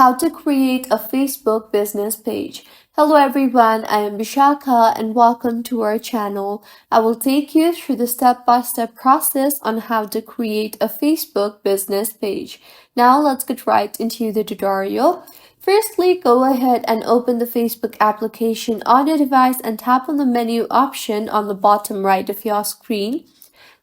How to create a Facebook business page. Hello everyone, I am Vishaka and welcome to our channel. I will take you through the step-by-step process on how to create a Facebook business page. Now let's get right into the tutorial. Firstly, go ahead and open the Facebook application on your device and tap on the menu option on the bottom right of your screen.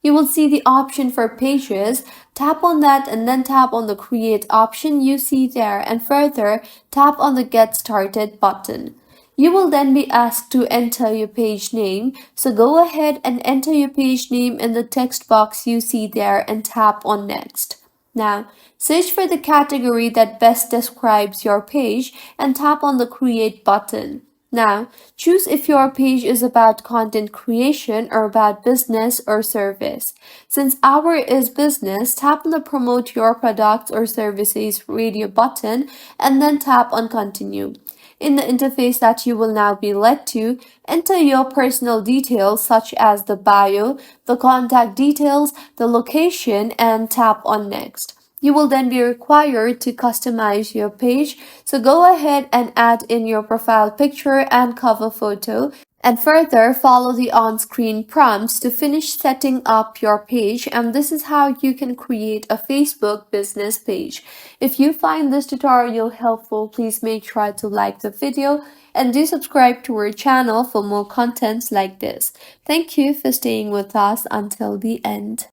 You will see the option for pages. Tap on that and then tap on the create option you see there, and further tap on the get started button. You will then be asked to enter your page name, so go ahead and enter your page name in the text box you see there and tap on next. Now, search for the category that best describes your page and tap on the create button. Now, choose if your page is about content creation or about business or service. Since our is business, tap on the promote your products or services radio button and then tap on continue. In the interface that you will now be led to, enter your personal details such as the bio, the contact details, the location, and tap on next. You will then be required to customize your page, so go ahead and add in your profile picture and cover photo, and further follow the on-screen prompts to finish setting up your page. And this is how you can create a Facebook business page. If you find this tutorial helpful, please make sure to like the video and do subscribe to our channel for more contents like this. Thank you for staying with us until the end.